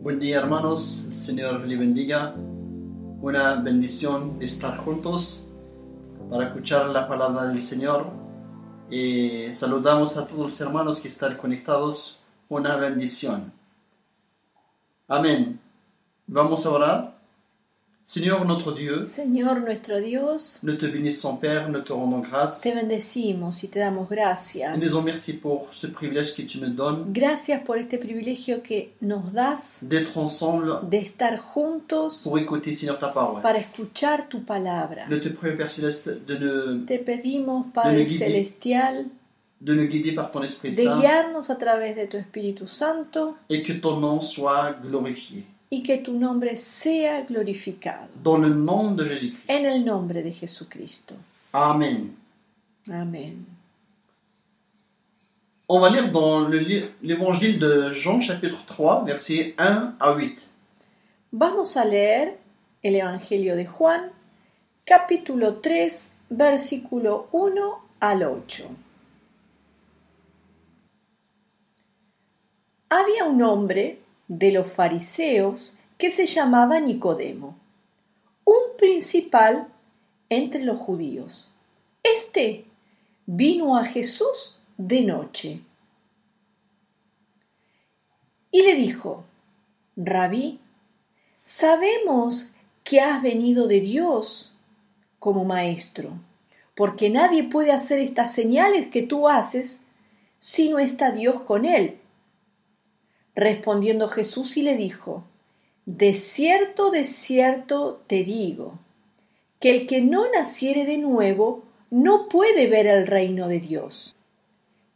Buen día, hermanos, el Señor les bendiga. Una bendición de estar juntos para escuchar la palabra del Señor. Y saludamos a todos los hermanos que están conectados. Una bendición. Amén. Vamos a orar. Señor nuestro Dios, Señor nuestro Dios, nous te bénissons, Père, nous te rendons grâce. te bendecimos y te damos Nous gracias. disons merci pour ce privilège que tu nous donnes Gracias por este privilegio que nos das d'être ensemble de estar juntos pour écouter, Seigneur, ta parole. para escuchar tu palabra. Nous te prions, Père Céleste, Te pedimos, Padre guider. Celestial, de nous guider par ton Esprit de Saint guiarnos a través de tu Espíritu Santo et que ton nom soit glorifié. y que tu nombre sea glorificado. Dans le nom de Jésus-Christ. En el nombre de Jesucristo. Amen. Amén. On va lire dans l'évangile de Jean, chapitre 3, versets 1 à 8. Vamos a leer el Evangelio de Juan, capítulo 3, versículo 1 al 8. Había un hombre de los fariseos que se llamaba Nicodemo, un principal entre los judíos. Este vino a Jesús de noche y le dijo: Rabí, sabemos que has venido de Dios como maestro, porque nadie puede hacer estas señales que tú haces si no está Dios con él. Respondiendo Jesús y le dijo: de cierto te digo, que el que no naciere de nuevo no puede ver el reino de Dios.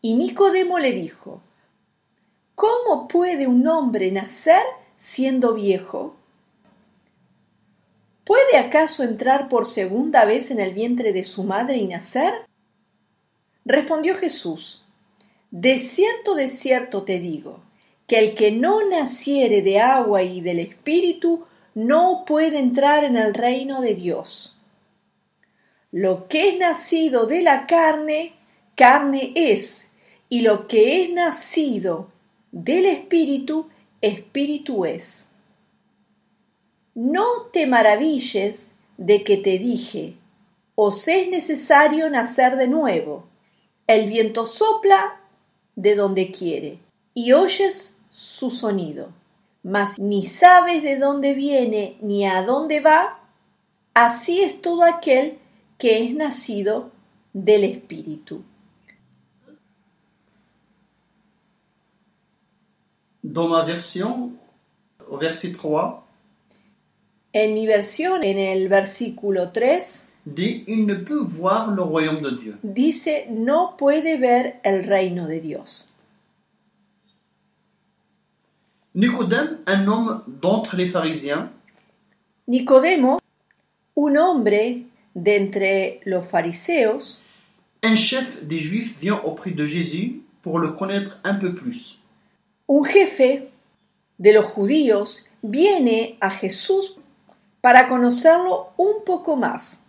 Y Nicodemo le dijo: ¿cómo puede un hombre nacer siendo viejo? ¿Puede acaso entrar por segunda vez en el vientre de su madre y nacer? Respondió Jesús: de cierto te digo, que el que no naciere de agua y del Espíritu no puede entrar en el reino de Dios. Lo que es nacido de la carne, carne es, y lo que es nacido del Espíritu, Espíritu es. No te maravilles de que te dije: os es necesario nacer de nuevo. El viento sopla de donde quiere, y oyes su sonido, mas ni sabes de dónde viene ni a dónde va. Así es todo aquel que es nacido del Espíritu. Dans ma version, au verset 3, En mi versión, en el versículo 3, dit « Il ne peut voir le royaume de Dieu ». dice: no puede ver el reino de Dios. Nicodème, un homme d'entre les pharisiens, Nicodemo, un hombre de entre los fariseos, un chef des Juifs, vient auprès de Jésus pour le connaître un peu plus. un jefe de los judíos, viene a Jesús para conocerlo un poco más.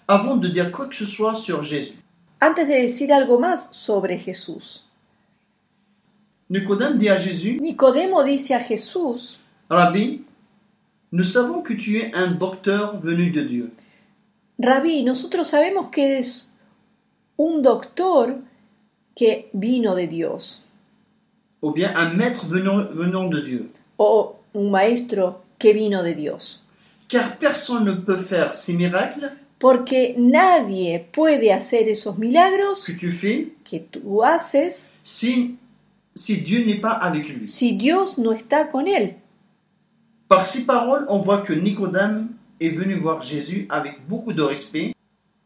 Avant de dire quoi que ce soit sur Jésus, Antes de decir algo más sobre Jesús, Nicodème dit à Jésus Nicodemo dice a Jesús: « Rabbi, nous savons que tu es un docteur venu de Dieu. Rabí, nosotros sabemos que eres un doctor que vino de Dios, Ou bien un maître venant de Dieu. o un maestro que vino de Dios. Car personne ne peut faire ces miracles Porque nadie puede hacer esos milagros que tu fais que tú haces si si Dieu n'est pas avec lui. si Dios no está con él? Par ces paroles, on voit que Nicodème est venu voir Jésus avec beaucoup de respect.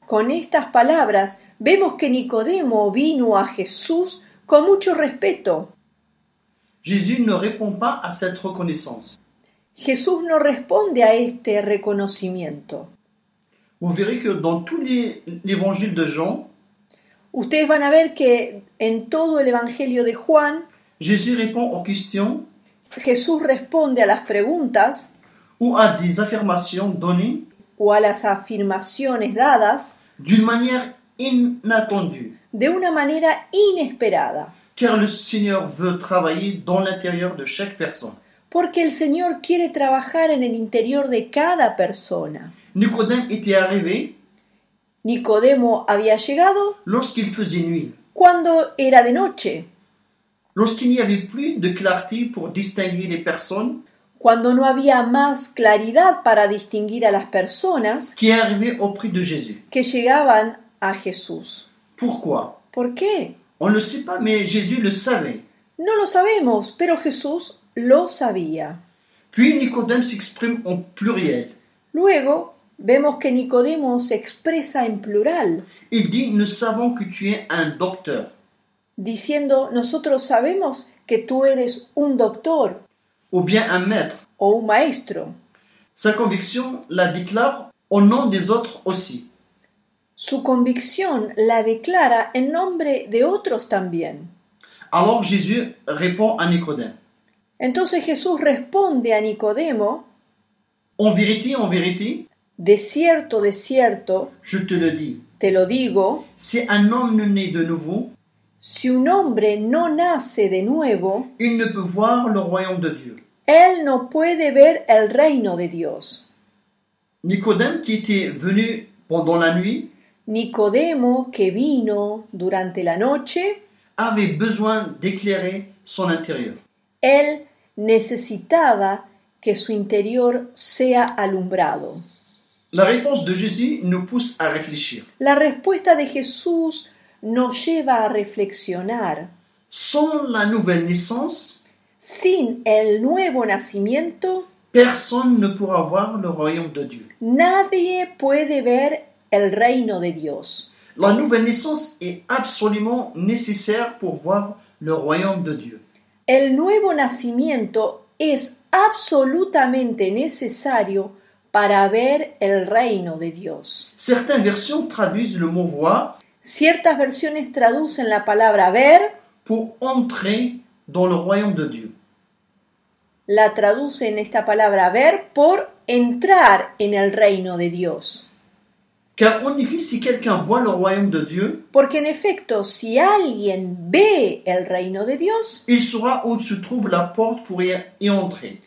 Con estas palabras vemos que Nicodemo vino a Jesús con mucho respeto. Jésus ne répond pas à cette reconnaissance. Jesús no responde a este reconocimiento. Vous verrez que dans tout l'évangile de Jean, Ustedes van a ver que en todo el Evangelio de Juan, Jésus répond aux questions Jesús responde a las preguntas ou à des affirmations données o a las afirmaciones dadas d'une manière inattendue. de una manera inesperada, Car le Seigneur veut travailler dans l'intérieur de chaque personne. porque el Señor quiere trabajar en el interior de cada persona. Nicodème était arrivé Nicodemo había llegado lorsqu'il faisait nuit, cuando era de noche, lorsqu'il n'y avait plus de clarté pour distinguer les personnes cuando no había más claridad para distinguir a las personas qui arrivaient auprès de Jésus. que llegaban a Jesús. Pourquoi? ¿Por qué? On ne le sait pas, mais Jésus le savait. No lo sabemos, pero Jesús lo sabía. Puis Nicodème s'exprime en pluriel. Luego vemos que Nicodemo se expresa en plural, Il dit, nous savons que tu es un docteur, diciendo, nosotros sabemos que tú eres un doctor ou bien un maître. o un maestro. Sa conviction la déclare au nom des autres aussi. Su convicción la declara en nombre de otros también. Alors Jésus répond à Nicodème. Entonces Jesús responde a Nicodemo, En vérité, de cierto, je te le dis, te lo digo, si un homme ne naît de nouveau, si un hombre no nace de nuevo, il ne peut voir le royaume de Dieu. él no puede ver el reino de Dios. Nicodème, qui était venu pendant la nuit, Nicodemo, que vino durante la noche, avait besoin d'éclairer son intérieur. él necesitaba que su interior sea alumbrado. La réponse de Jésus nous pousse à réfléchir. La respuesta de Jesús nos lleva a reflexionar. Sans la nouvelle naissance, Sin el nuevo nacimiento, personne ne pourra voir le royaume de Dieu. nadie puede ver el reino de Dios. La nouvelle naissance est absolument nécessaire pour voir le royaume de Dieu. El nuevo nacimiento es absolutamente necesario para ver el reino de Dios. Certaines versions traduisent le mot voir Ciertas versiones traducen la palabra ver, pour entrer dans le royaume de Dieu. la traducen esta palabra ver por entrar en el reino de Dios. Car en effet, si quelqu'un voit le royaume de Dieu, Porque en efecto, si alguien ve el reino de Dios, il saura où se trouve la porte pour y entrer.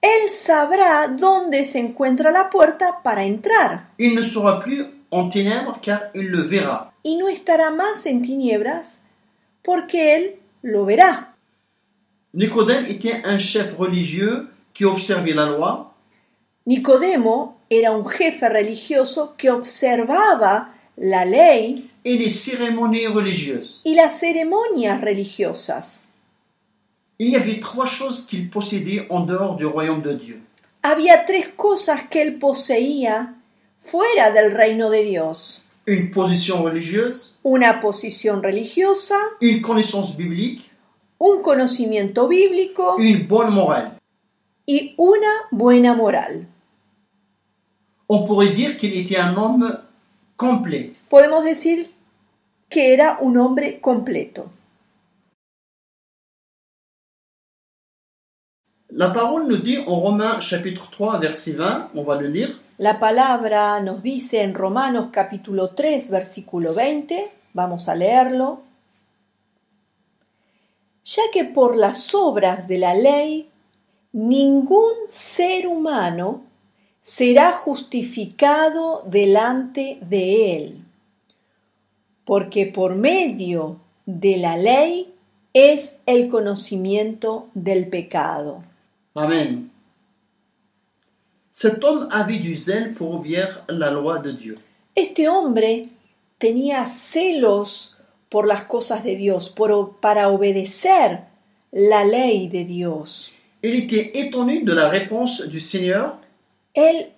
él sabrá dónde se encuentra la puerta para entrar Il ne sera plus en ténèbres car il le verra. y no estará más en tinieblas porque él lo verá. Nicodème était un chef religieux qui observait la loi. Nicodemo era un jefe religioso que observaba la ley Et les cérémonies religieuses. y las ceremonias religiosas. Il y avait trois choses qu'il possédait en dehors du royaume de Dieu. Había tres cosas que él poseía fuera del reino de Dios: Une position religieuse, una posición religiosa, une connaissance biblique, un conocimiento bíblico une bonne morale. y una buena moral. On pourrait dire qu'il était un homme complet. Podemos decir que era un hombre completo. La parole nous dit en Romains chapitre 3 verset 20, on va le lire. La palabra nos dice en Romanos capítulo 3, versículo 20, vamos a leerlo. Ya que por las obras de la ley ningún ser humano será justificado delante de él, porque por medio de la ley es el conocimiento del pecado. Amen. Cet homme avait du zèle pour obéir la loi de Dieu. Este hombre tenía celos por las cosas de Dios, para obedecer la ley de Dios. Il était étonné de la réponse du Seigneur Él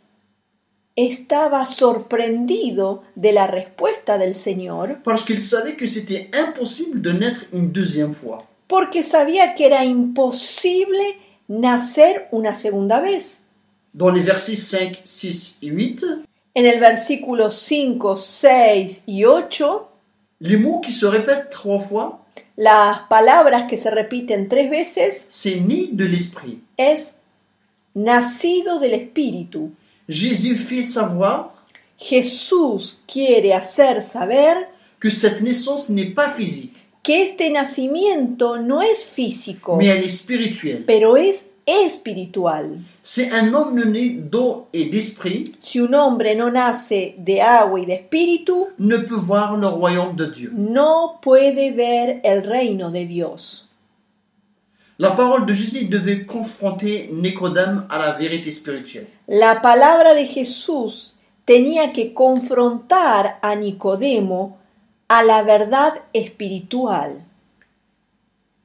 estaba sorprendido de la respuesta del Señor parce qu'il savait que c'était impossible de naître une deuxième fois. porque sabía que era imposible nacer una segunda vez. Dans les versets 5, 6 et 8, En el versículo 5, 6 y 8, les mots qui se répètent 3 fois, las palabras que se repiten 3 veces c'est né de l'Esprit. es nacido del Espíritu. Jésus fait savoir Jesús quiere hacer saber que cette naissance n'est pas physique, que este nacimiento no es físico, mais elle est spirituelle. pero es espiritual. C'est un homme né d'eau et d'esprit Si un hombre no nace de agua y de espíritu, ne peut voir le royaume de Dieu. no puede ver el reino de Dios. La parole de Jésus devait confronter Nicodème à la vérité spirituelle. La palabra de Jesús tenía que confrontar a Nicodemo a la verdad espiritual.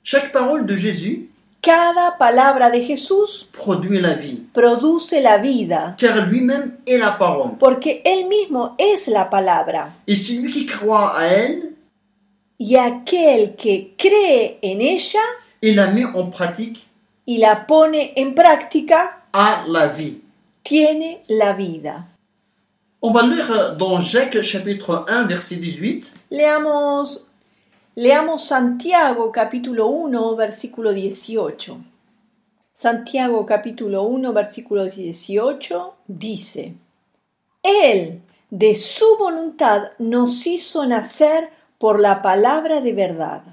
Chaque parole de Jésus Cada palabra de Jesús produit la vie, produce la vida, car lui-même est la parole. porque Él mismo es la palabra. Et celui qui croit à elle Y aquel que cree en ella et la met en pratique y la pone en práctica, a la vie. tiene la vida. On va lire dans Jacques chapitre 1 verset 18. Leamos Santiago capítulo 1 versículo 18. Santiago capítulo 1 versículo 18 dice: Él de su voluntad nos hizo nacer por la palabra de verdad,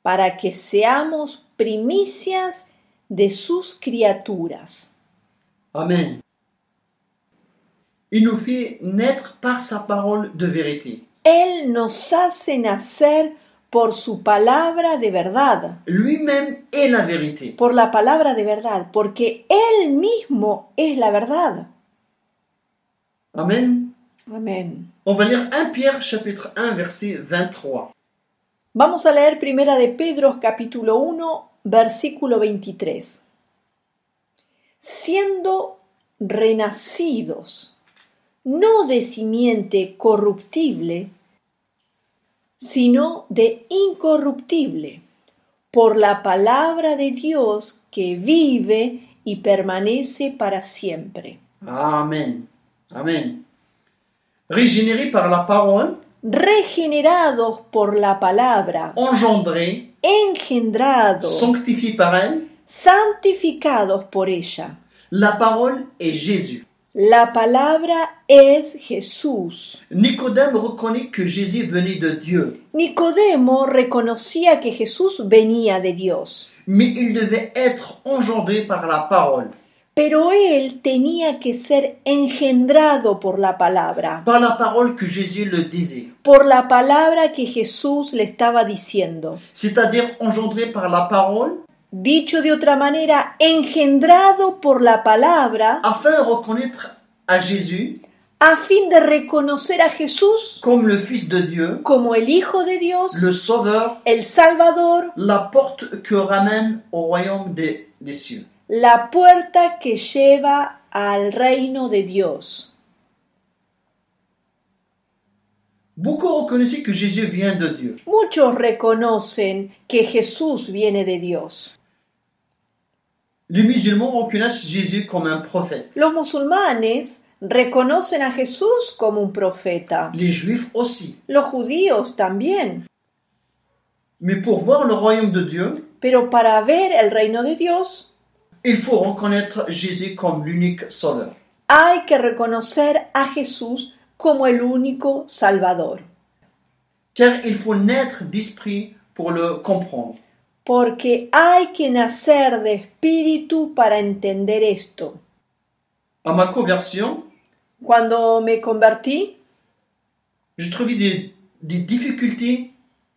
para que seamos primicias de sus criaturas. Amen. Il nous fait naître par sa parole de vérité. Él nos hace nacer por su palabra de verdad, Lui-même est la vérité. por la palabra de verdad, porque Él mismo es la verdad. Amen. Amén. On va lire 1 Pierre chapitre 1 verset 23. Vamos a leer Primera de Pedro capítulo 1 versículo 23. Siendo renacidos, no de simiente corruptible, sino de incorruptible, por la palabra de Dios que vive y permanece para siempre. Amen. Amen. Régénérés par la parole, Regenerados por la palabra, engendrés, engendrados, sanctifiés par elle, santificados por ella. la parole est Jésus. La palabra es Jesús. Nicodème reconnaît que Jésus venait de Dieu, Nicodemo reconocía que Jesús venía de Dios, mais il devait être engendré par la parole. pero él tenía que ser engendrado por la palabra Que Jésus le disait, por la palabra que Jesús le estaba diciendo. c'est-à-dire engendré par la parole, Dicho de otra manera, engendrado por la palabra afin de reconnaître à Jésus a fin de reconocer a Jesús comme le Fils de Dieu, como el Hijo de Dios, le Sauveur, el Salvador, la porte que ramène au royaume des cieux. la puerta que lleva al reino de Dios. Beaucoup reconnaissaient que Jésus vient de Dieu. Muchos reconocen que Jesús viene de Dios. Les musulmans reconnaissent Jésus comme un prophète. Los musulmanes reconocen a Jesús como un profeta. Les juifs aussi. Los judíos también. Mais pour voir le royaume de Dieu, Pero para ver el reino de Dios, il faut reconnaître Jésus comme l'unique sauveur. hay que reconocer a Jesús como el único Salvador. Car il faut naître d'esprit pour le comprendre. Porque hay que nacer de espíritu para entender esto. À ma conversion, Cuando me convertí, je trouvais des difficultés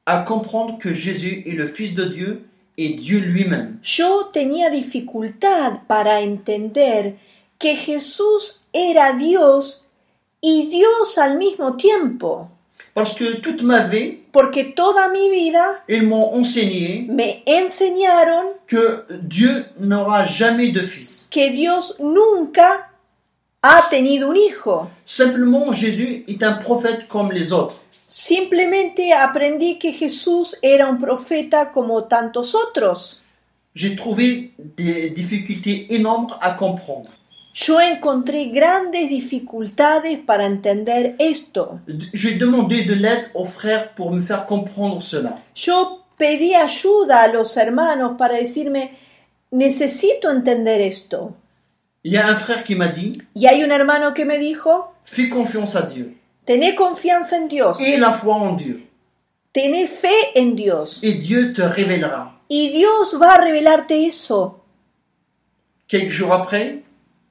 à comprendre que Jésus est le Fils de Dieu et Dieu lui-même. yo tenía dificultad para entender que Jesús era Dios y Dios al mismo tiempo. Parce que toute ma vie, porque toda mi vida ils m'ont enseigné me enseñaron que Dieu n'aura jamais de fils. que Dios nunca ha tenido un hijo. Simplement, Jésus est un prophète comme les autres. Simplemente aprendí que Jesús era un profeta como tantos otros. J'ai trouvé des difficultés énormes à comprendre. Yo encontré grandes dificultades para entender esto. J'ai demandé de l'aide aux frères pour me faire comprendre cela. Yo pedí ayuda a los hermanos para decirme, necesito entender esto. Il y a un frère qui m'a dit, Y hay un hermano que me dijo, fais confiance à Dieu. tené confianza en Dios, Et la foi en Dieu. tené fe en Dios. Et Dieu te révélera. Y Dios va a revelarte eso. Quelques jours après,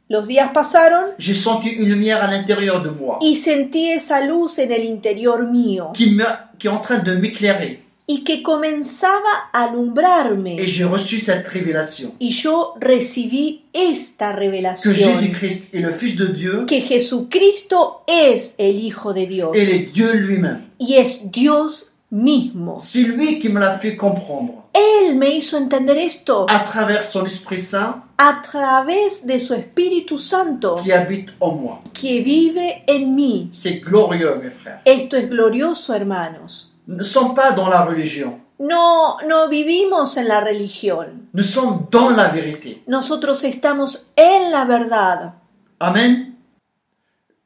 Los días pasaron j'ai senti une lumière à l'intérieur de moi y sentí esa luz en el interior mío qui est en train de m'éclairer. y que comenzaba a alumbrarme. Et j'ai reçu cette révélation. Y yo recibí esta Que revelación, Jésus-Christ est le Fils de Dieu que Jesucristo es el Hijo de Dios et est Dieu lui-même. y es Dios mismo. C'est lui qui me l'a fait comprendre. Él me hizo entender esto À travers son Esprit Saint a través de su Espíritu Santo qui habite en moi. que vive en mí. C'est glorieux, mes frères. Esto es glorioso, hermanos. Nous ne sommes pas dans la religion. No vivimos en la religión. Nous sommes dans la vérité. Nosotros estamos en la verdad. Amen.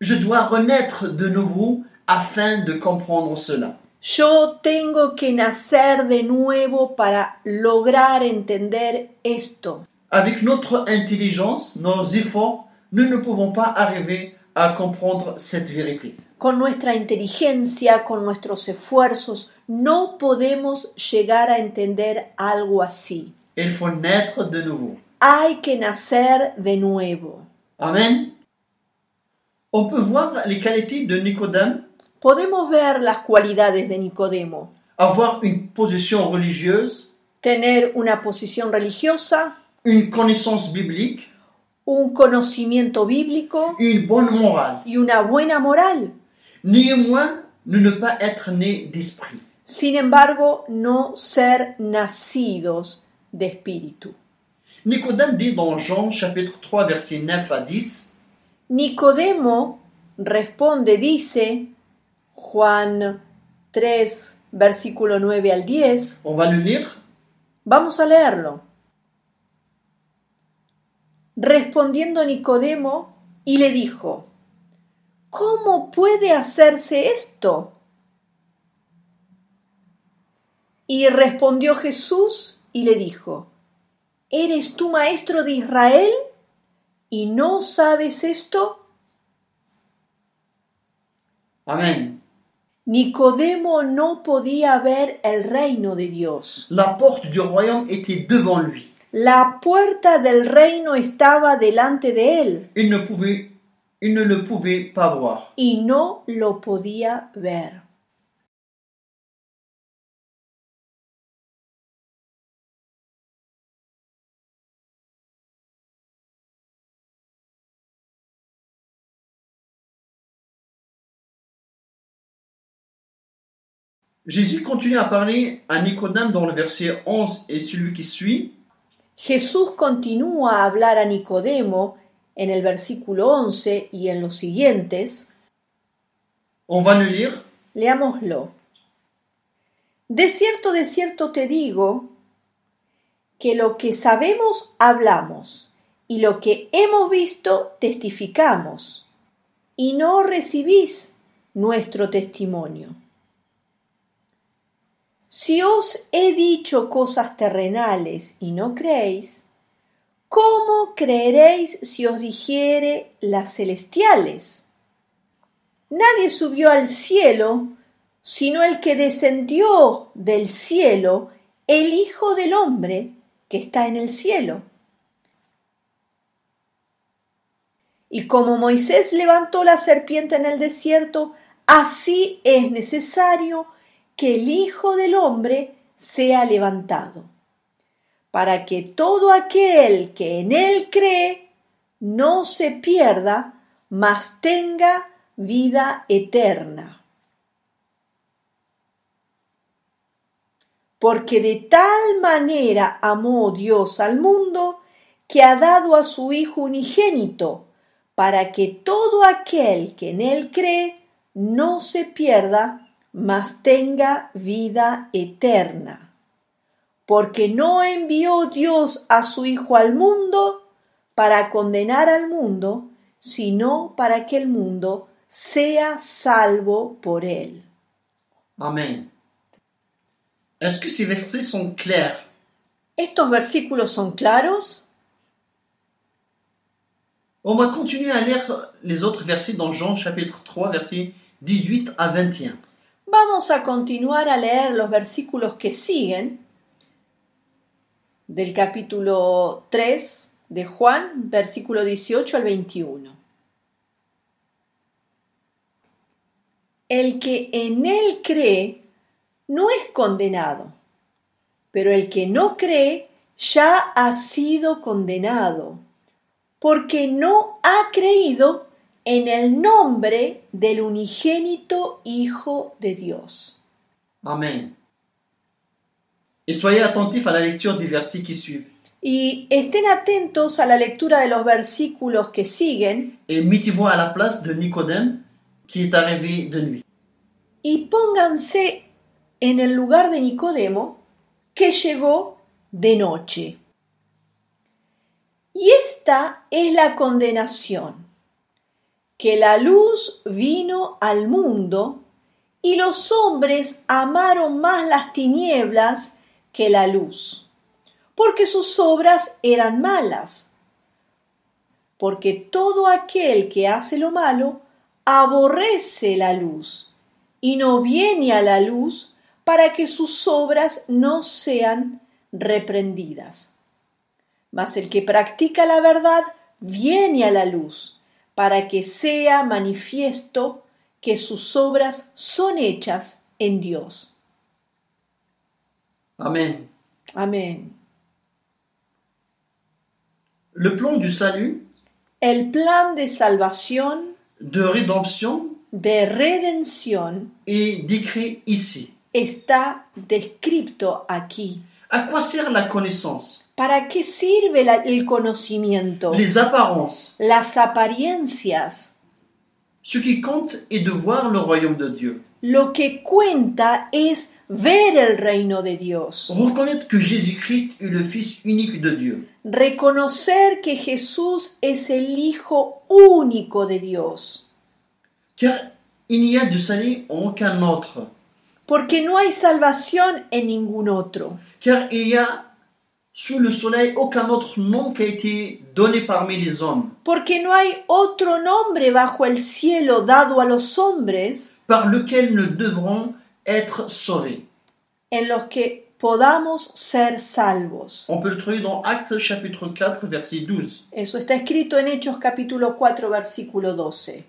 Je dois renaître de nouveau afin de comprendre cela. Yo tengo que nacer de nuevo para lograr entender esto. Avec notre intelligence, nos efforts, nous ne pouvons pas arriver à comprendre cette vérité. Con nuestra inteligencia, con nuestros esfuerzos, no podemos llegar a entender algo así. Il faut naître de nouveau. Hay que nacer de nuevo. Amen. On peut voir les qualités de Nicodème, Podemos ver las cualidades de Nicodemo. avoir une position religieuse, Tener una posición religiosa, une connaissance biblique, un conocimiento bíblico une bonne morale. y una buena moral. Néanmoins, ne pas être né d'esprit. Sin embargo, no ser nacidos de espíritu. Nicodème dit dans Jean chapitre 3 versets 9 à 10, Nicodemo responde, dice, Juan 3, versículo 9 al 10. on va le lire. Vamos a leerlo. Respondiendo Nicodemo y le dijo, ¿cómo puede hacerse esto? Y respondió Jesús y le dijo, ¿eres tú maestro de Israel y no sabes esto? Amen. Nicodemo no podía ver el reino de Dios. La porte du royaume était devant lui. La puerta del reino estaba delante de él Il ne le pouvait pas voir. y no lo podía ver. Jésus continue à parler à Nicodème dans le verset 11 et celui qui suit. Jesús continúa a hablar a Nicodemo en el versículo 11 y en los siguientes. On va le lire. Leámoslo. De cierto te digo, que lo que sabemos hablamos, y lo que hemos visto testificamos, y no recibís nuestro testimonio. Si os he dicho cosas terrenales y no creéis, ¿cómo creeréis si os dijere las celestiales? Nadie subió al cielo, sino el que descendió del cielo, el Hijo del Hombre que está en el cielo. Y como Moisés levantó la serpiente en el desierto, así es necesario que el Hijo del Hombre sea levantado, para que todo aquel que en él cree no se pierda, mas tenga vida eterna. Porque de tal manera amó Dios al mundo que ha dado a su Hijo unigénito, para que todo aquel que en él cree no se pierda, mas tenga vida eterna. Porque no envió Dios a su Hijo al mundo para condenar al mundo, sino para que el mundo sea salvo por él. Amen. Est-ce que ces versets sont clairs? ¿Estos versículos son claros? On va continuer à lire les autres versets dans Jean chapitre 3, versets 18 à 21. Vamos a continuar a leer los versículos que siguen del capítulo 3 de Juan, versículo 18 al 21. El que en él cree no es condenado, pero el que no cree ya ha sido condenado, porque no ha creído en el nombre del unigénito Hijo de Dios. Amen. Et soyez attentifs à la lecture des versets qui suivent. Y estén atentos a la lectura de los versículos que siguen Et mettez-vous à la place de Nicodème qui est arrivé de nuit. y pónganse en el lugar de Nicodemo, que llegó de noche. Y esta es la condenación, que la luz vino al mundo y los hombres amaron más las tinieblas que la luz, porque sus obras eran malas. Porque todo aquel que hace lo malo aborrece la luz y no viene a la luz para que sus obras no sean reprendidas. Mas el que practica la verdad viene a la luz, para que sea manifiesto que sus obras son hechas en Dios. Amen. Amén. Le plan du salut, El plan de salvación, de rédemption, de redención, est décrit ici. está descrito aquí. À quoi sert la connaissance? ¿Para qué sirve el conocimiento? Les apparences. Las apariencias. Ce qui compte est de voir le royaume de Dieu. Lo que cuenta es ver el reino de Dios. Reconnaître que Jésus-Christ est le Fils unique de Dieu. Reconocer que Jesús es el Hijo único de Dios. Car il n'y a de salut en aucun autre. Porque no hay salvación en ningún otro. Car il y a sous le soleil aucun autre nom qui a été donné parmi les hommes, Porque no hay otro nombre bajo el cielo dado a los hombres par lequel nous devrons être sauvés. en los que podamos ser salvos. On peut le trouver dans Actes chapitre 4, verset 12. Eso está escrito en Hechos capítulo 4, versículo 12.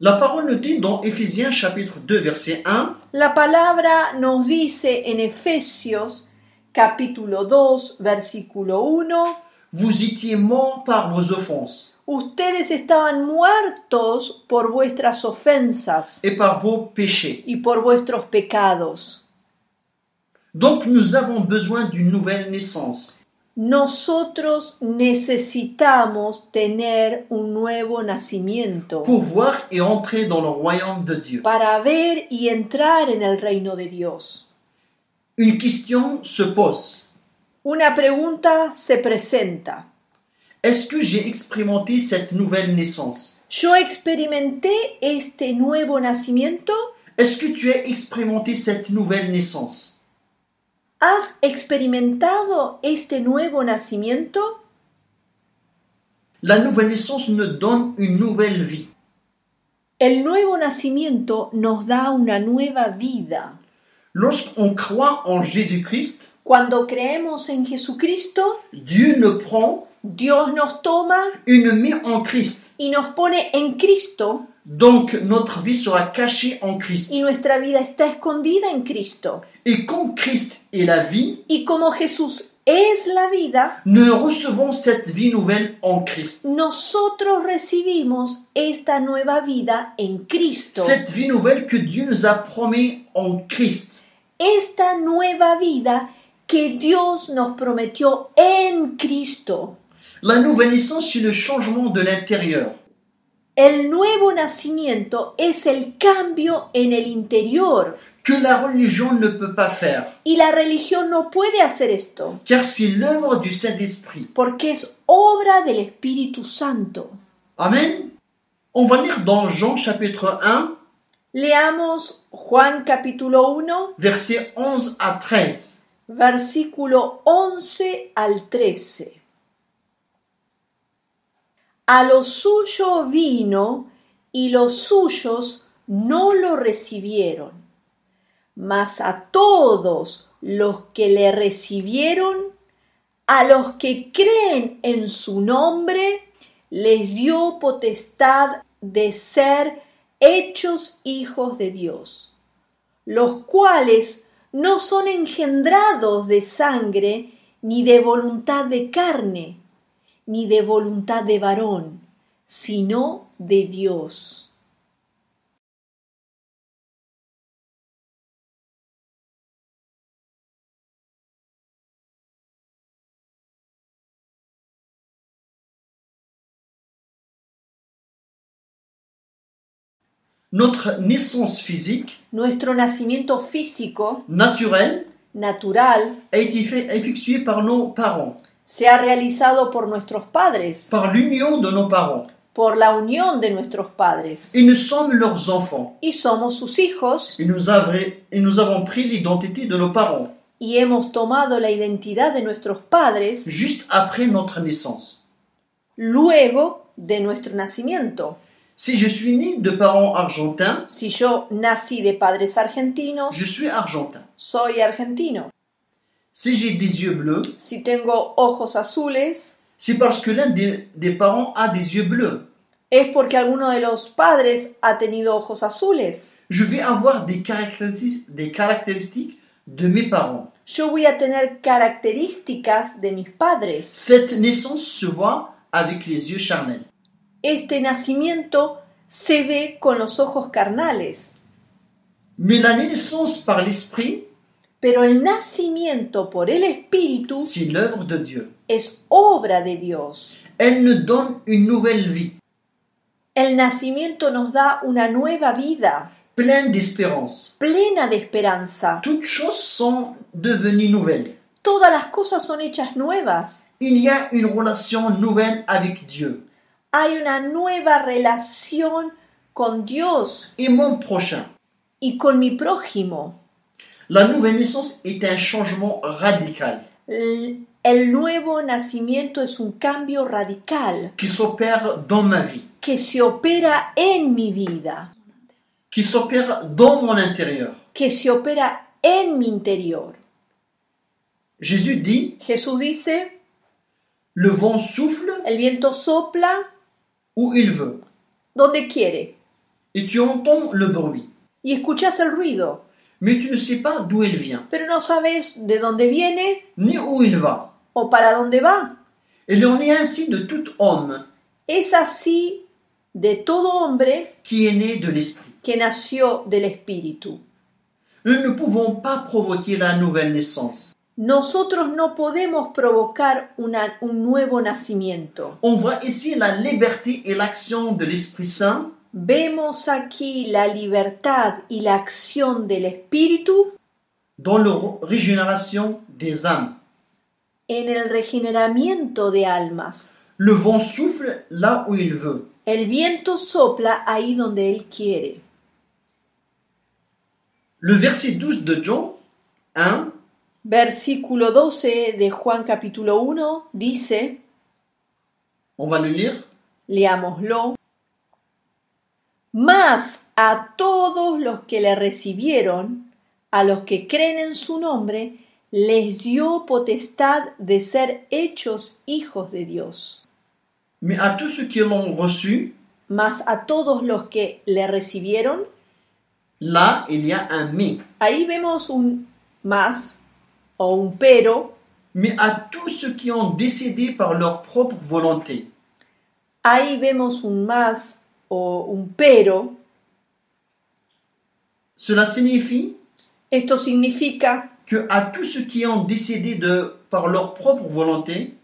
La parole nous dit dans Éphésiens chapitre 2, verset 1, La palabra nos dice en Efesios capítulo 2, versículo 1, vous étiez morts par vos offenses ustedes estaban muertos por vuestras ofensas et par vos péchés. y por vuestros pecados. Donc nous avons besoin d'une nouvelle naissance. Nosotros necesitamos tener un nuevo nacimiento Pour voir et entrer dans le royaume de Dieu. para ver y entrar en el reino de Dios. Une question se pose. Una pregunta se presenta. Est-ce que j'ai expérimenté cette nouvelle naissance? ¿Yo experimenté este nuevo nacimiento? Est-ce que tu as expérimenté cette nouvelle naissance? ¿Has experimentado este nuevo nacimiento? La nouvelle naissance nous donne une nouvelle vie. El nuevo nacimiento nos da una nueva vida. Lorsqu'on croit en Jésus-Christ, Cuando creemos en Jesucristo, Dieu nous prend Dios nos toma et nous met en Christ. y nos pone en Cristo, Donc notre vie sera cachée en Christ. y nuestra vida está escondida en Cristo. Et comme Christ est la vie, Y como Jesús es la vida, nous recevons cette vie nouvelle en Christ. nosotros recibimos esta nueva vida en Cristo. Cette vie nouvelle que Dieu nous a promis en Christ. esta nueva vida que Dios nos prometió en Cristo. La nouvelle naissance, c'est le changement de l'intérieur. El nuevo nacimiento es el cambio en el interior. Que la religion ne peut pas faire. Y la religión no puede hacer esto. Car c'est l'œuvre du Saint-Esprit. Porque es obra del Espíritu Santo. Amen. On va lire dans Jean chapitre 1, Leamos Juan capítulo 1, versets 11 à 13. versículo 11 al 13. A lo suyo vino y los suyos no lo recibieron. Mas a todos los que le recibieron, a los que creen en su nombre, les dio potestad de ser hechos hijos de Dios, los cuales no son engendrados de sangre, ni de voluntad de carne, ni de voluntad de varón, sino de Dios. Notre naissance physique, Nuestro nacimiento físico, naturelle, natural, a été effectué par nos parents, se ha realizado por nuestros padres, par l'union de nos parents. por la unión de nuestros padres. Et nous sommes leurs enfants. Y somos sus hijos Et nous avons pris l'identité de nos parents, y hemos tomado la identidad de nuestros padres juste après notre naissance. luego de nuestro nacimiento. Si je suis né de parents argentins, Si yo nací de padres argentinos, je suis argentin. soy argentino. Si j'ai des yeux bleus, Si tengo ojos azules, c'est parce que l'un des parents a des yeux bleus. es porque alguno de los padres ha tenido ojos azules. Je vais avoir des caractéristiques de mes parents. Yo voy a tener características de mis padres. Cette naissance se voit avec les yeux charnels. Este nacimiento se ve con los ojos carnales, Mais la naissance par l'esprit, pero el nacimiento por el Espíritu c'est l'œuvre de Dieu. es obra de Dios. Elle nous donne une nouvelle vie, El nacimiento nos da una nueva vida, pleine d'espérance. plena de esperanza. Toutes choses sont devenues nouvelles. Todas las cosas son hechas nuevas. Il y a une relation nouvelle avec Dieu Hay una nueva relación con Dios et mon prochain. y con mi prójimo. La nouvelle naissance est un changement radical El nuevo nacimiento es un cambio radical qui s'opère dans ma vie, que se opera en mi vida, qui s'opère dans mon intérieur. que se opera en mi interior. Jésus dit, Jesús dice, le vent souffle el viento sopla où il veut donde quiere et tu entends le bruit, y escuchas el ruido, mais tu ne sais pas d'où il vient, pero no sabes de dónde viene ni où il va. o para dónde va. Il en est ainsi de tout homme Es así de todo hombre qui est né de l'esprit. que nació del Espíritu. Nous ne pouvons pas provoquer la nouvelle naissance. Nosotros no podemos provocar un nuevo nacimiento. On voit ici la liberté et l'action de l'Esprit Saint Vemos aquí la libertad y la acción del Espíritu dans la régénération des âmes. en el regeneramiento de almas. Le vent souffle là où il veut. El viento sopla ahí donde Él quiere. Le verset 12 de Jean 1, Versículo 12 de Juan capítulo 1 dice, on va le lire. leámoslo, mas a todos los que le recibieron, a los que creen en su nombre, les dio potestad de ser hechos hijos de Dios. Mais à tous ceux qui l'ont reçu, Mas a todos los que le recibieron, là il y a un mais. ahí vemos un más o un pero. Mais à tous ceux qui ont décidé par leur propre volonté. Ahí vemos un más o un pero. Cela signifie Esto significa que à tous ceux qui ont décidé par leur propre volonté,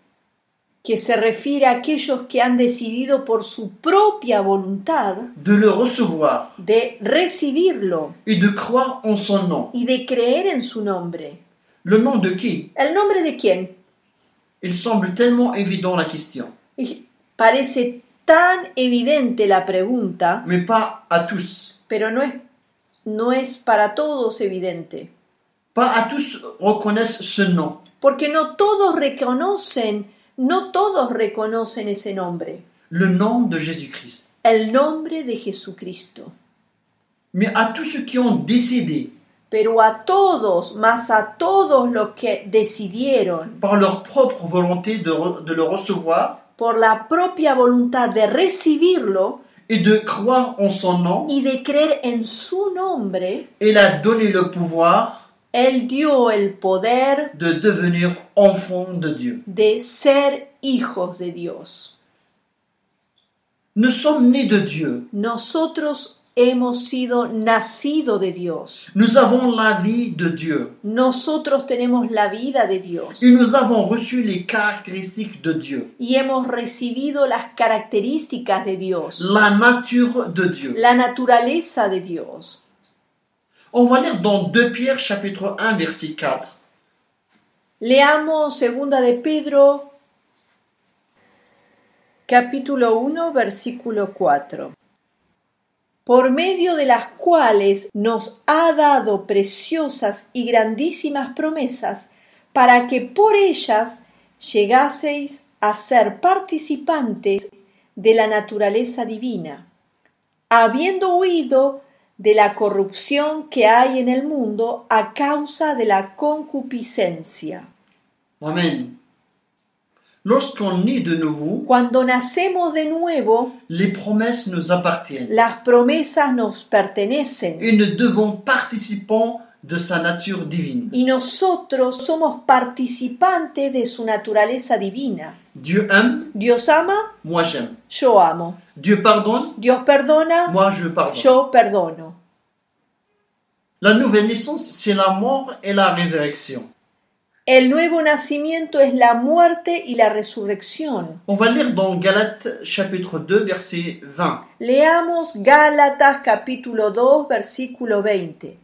que se refiere a aquellos que han decidido por su propia voluntad de le recevoir de recibirlo et de croire en son nom. y de creer en su nombre. Le nom de qui? ¿El nombre de quién? Il semble tellement évident la question, Y parece tan evidente la pregunta, mais pas à tous. pero no es para todos evidente. Pas à tous reconnaissent ce nom. Porque no todos reconocen ese nombre, Le nom de Jésus-Christ. el nombre de Jesucristo. Mais à tous ceux qui ont décidé Pero a todos los que decidieron par leur propre volonté de le recevoir por la propia voluntad de recibirlo et de croire en son nom, y de creer en su nombre, il a donné le pouvoir Él dio el poder de devenir enfants de Dieu. de ser hijos de Dios. Nous sommes nés de Dieu. Nosotros hemos sido nacidos de Dios. Nous avons la vie de Dieu. Nosotros tenemos la vida de Dios. Et nous avons reçu les caractéristiques de Dieu. Y hemos recibido las características de Dios. La nature de Dieu. La naturaleza de Dios. On va lire dans 2 Pierre chapitre 1 verset 4. Leamos 2 de Pedro, capítulo 1, versículo 4. Por medio de las cuales nos ha dado preciosas y grandísimas promesas, para que por ellas llegaseis a ser participantes de la naturaleza divina, habiendo huido de la corrupción que hay en el mundo a causa de la concupiscencia. Amen. Lorsqu'on naît de nouveau, Cuando nacemos de nuevo, les promesses nous appartiennent. las promesas nos pertenecen Et nous devons participants de sa nature divine. y nosotros somos participantes de su naturaleza divina. Dieu aime, Dios ama, moi j'aime. yo amo. Dieu pardonne, Dios perdona, moi je pardonne. yo perdono. La nouvelle naissance, c'est la mort et la résurrection. El nuevo nacimiento es la muerte y la resurrección. On va lire dans Galates chapitre 2 verset 20. Leamos Gálatas capítulo 2 versículo 20.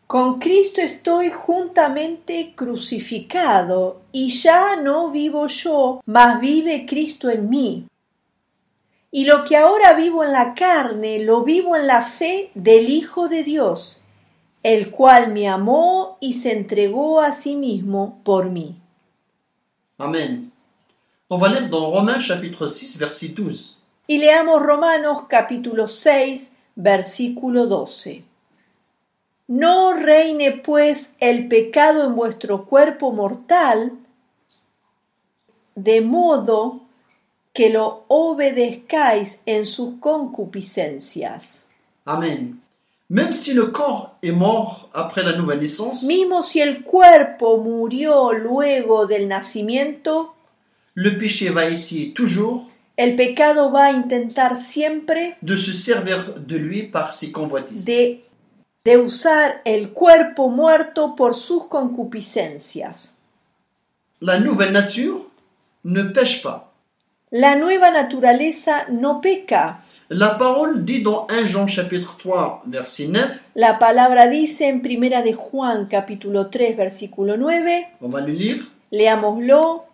Con Cristo estoy juntamente crucificado, y ya no vivo yo, mas vive Cristo en mí. Y lo que ahora vivo en la carne, lo vivo en la fe del Hijo de Dios, el cual me amó y se entregó a sí mismo por mí. Amen. On va lire dans Romains chapitre 6 verset 12. Y leamos Romanos capítulo 6, versículo 12. No reine pues el pecado en vuestro cuerpo mortal, de modo que lo obedezcáis en sus concupiscencias. Amen. Même si le corps est mort après la nouvelle naissance, Mismo si el cuerpo murió luego del nacimiento, le péché va essayer toujours el pecado va a intentar siempre de se servir de lui par ses convoitises. de usar el cuerpo muerto por sus concupiscencias. La nouvelle nature ne pêche pas. La nueva naturaleza no peca. La parole dit dans 1 Jean chapitre 3 verset 9, La palabra dice en Primera de Juan capítulo 3 versículo 9, on va le lire, leámoslo.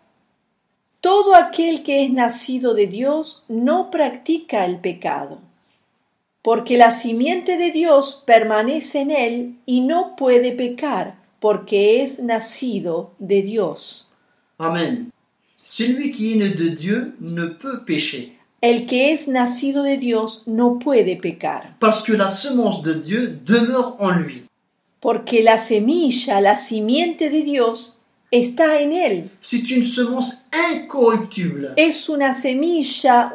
Todo aquel que es nacido de Dios no practica el pecado, porque la simiente de Dios permanece en él y no puede pecar, porque es nacido de Dios. Amen. Celui qui est né de Dieu ne peut pécher, El que es nacido de Dios no puede pecar, parce que la semence de Dieu demeure en lui. porque la semilla, la simiente de Dios, está en él. C'est une semence incorruptible. Es una semilla,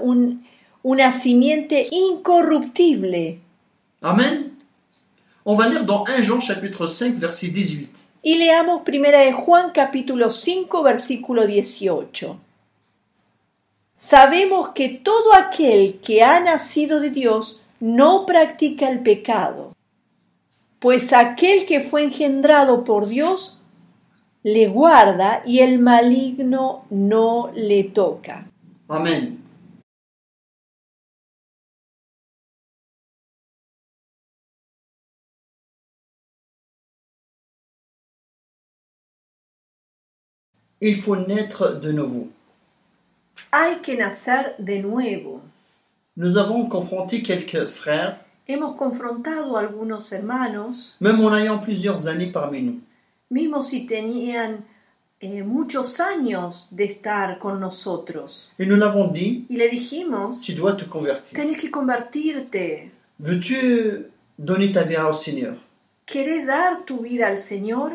una simiente incorruptible. Amen. On va lire dans 1 Jean chapitre 5 verset 18. Y leamos Primera de Juan capítulo 5 versículo 18. Sabemos que todo aquel que ha nacido de Dios no practica el pecado, Pues aquel que fue engendrado por Dios le guarda y el maligno no le toca. Amen. Il faut naître de nouveau. Hay que nacer de nuevo. Nous avons confronté quelques frères, Hemos confrontado a algunos hermanos, même en ayant plusieurs années parmi nous. mismo si tenían muchos años de estar con nosotros. Et nous l'avons dit, Y le dijimos, tu dois te convertir. tenés que convertirte. Veux-tu donner ta vie au Seigneur? ¿Querés dar tu vida al Señor?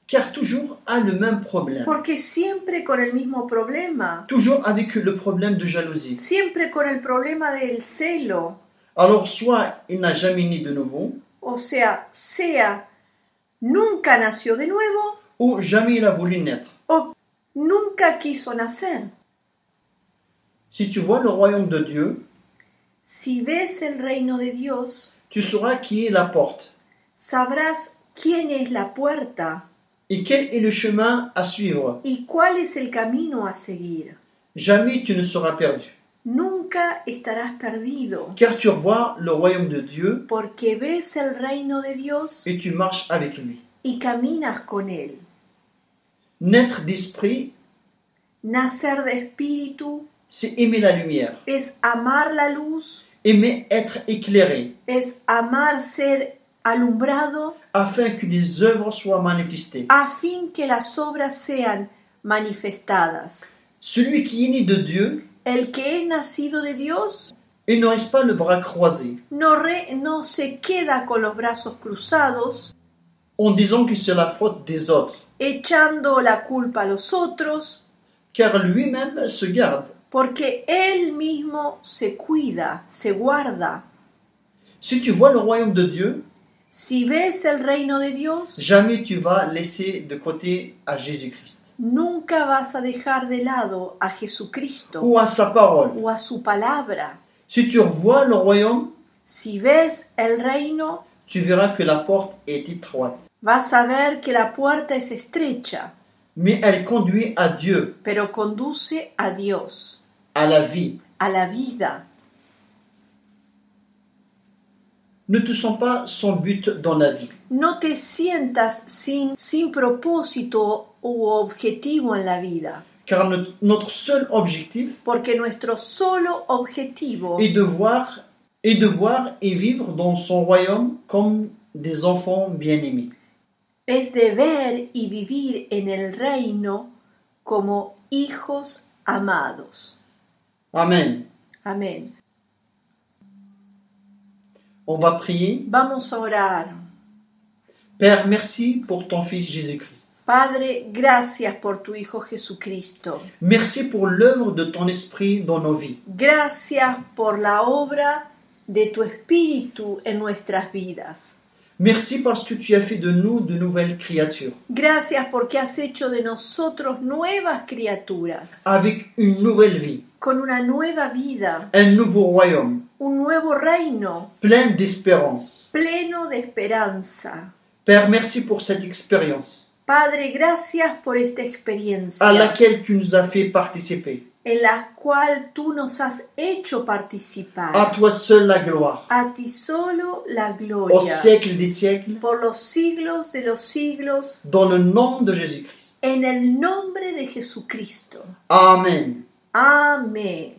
Car toujours a le même problème. Porque siempre con el mismo problema. Toujours avec le problème de jalousie. Siempre con el problema del celo. Alors soit il n'a jamais né de nouveau, O sea, nunca nació de nuevo ou jamais il a voulu naître. o nunca quiso nacer. Si tu vois le royaume de Dieu, Si ves el reino de Dios, tu sauras qui est la porte sabrás quién es la puerta et quel est le chemin à suivre. y cuál es el camino a seguir. Jamais tu ne seras perdu. Nunca estarás perdido, Car tu vois le royaume de Dieu porque ves el reino de Dios et tu marches avec lui. y caminas con él. Naître d'esprit, Nacer de espíritu c'est aimer la lumière, es amar la luz, aimer être éclairé, es amar ser alumbrado afin que les œuvres soient manifestées. a fin que las obras sean manifestadas. Celui qui est né de Dieu, El que es nacido de Dios il ne reste pas le bras croisé, no se queda con los brazos cruzados, en disant que c'est la faute des autres, echando la culpa a los otros, car lui-même se garde. porque él mismo se cuida, se guarda. Si tu vois le royaume de Dieu, Si ves el reino de Dios, jamais tu vas laisser de côté à Jésus-Christ nunca vas a dejar de lado a Jesucristo ou à sa parole. o a su palabra. Si tu revois le royaume, Si ves el reino, tu verras que la porte est étroite, vas a ver que la puerta es estrecha, mais elle conduit à Dieu, pero conduce a Dios, à la vie. a la vida. Ne te sens pas sans but dans la vie, No te sientas sin propósito u objetivo en la vida, car notre seul objectif porque nuestro solo objetivo est de voir et vivre dans son royaume comme des enfants bien-aimés. es de ver y vivir en el reino como hijos amados. Amen. Amén. On va prier. Vamos a orar. Père, merci pour ton Fils Jésus-Christ. Padre, gracias por tu Hijo Jesucristo. Merci pour l'œuvre de ton esprit dans nos vies. Gracias por la obra de tu Espíritu en nuestras vidas. Merci parce que tu as fait de nous de nouvelles créatures, Gracias porque has hecho de nosotros nuevas criaturas, avec une nouvelle vie, con una nueva vida, un nouveau royaume, un nuevo reino, plein d'espérance. pleno de esperanza. Père, merci pour cette expérience Padre, gracias por esta à experiencia laquelle tu nous as fait participer. en la cual tú nos has hecho participar. À toi seul la gloire, A ti solo la au gloria, siècle des siècles, por los siglos de los siglos, dans le nom de Jésus-Christ. en el nombre de Jesucristo. Amen. Amén.